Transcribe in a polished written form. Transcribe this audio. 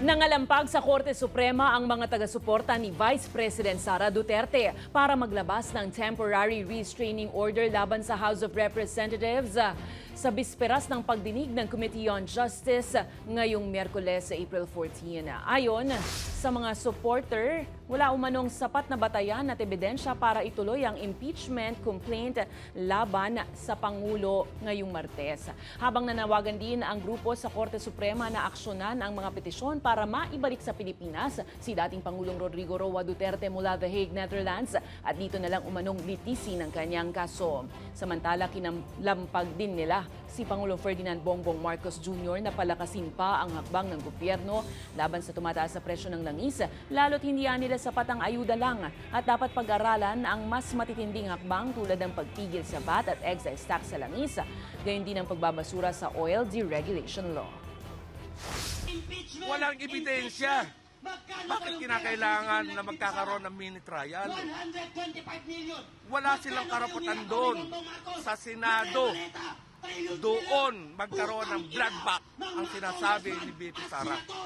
Nangalampag sa Korte Suprema ang mga taga-suporta ni Vice President Sara Duterte para maglabas ng temporary restraining order laban sa House of Representatives sa bisperas ng pagdinig ng Committee on Justice ngayong Miyerkules sa April 14. Ayon sa mga supporter, wala umanong sapat na batayan at ebidensya para ituloy ang impeachment complaint laban sa Pangulo ngayong Martes. Habang nanawagan din ang grupo sa Korte Suprema na aksyonan ang mga petisyon para maibalik sa Pilipinas si dating Pangulong Rodrigo Roa Duterte mula The Hague, Netherlands at dito na lang umanong litisi ng kanyang kaso. Samantala, kinalampag din nila si Pangulong Ferdinand Bongbong Marcos Jr. na palakasin pa ang hakbang ng gobyerno laban sa tumataas na presyo ng langis, lalo't hindi nila sapat ang ayuda lang at dapat pag-aralan ang mas matitinding hakbang tulad ng pagpigil sa VAT at excise tax sa langis, gayon din ang pagbabasura sa oil deregulation law. Walang ebidensya. Bakit kinakailangan na magkakaroon ng mini trial? Wala silang karapatan doon sa Senado. Doon magkaroon ng bloodbath ang sinasabi ni BP Sara.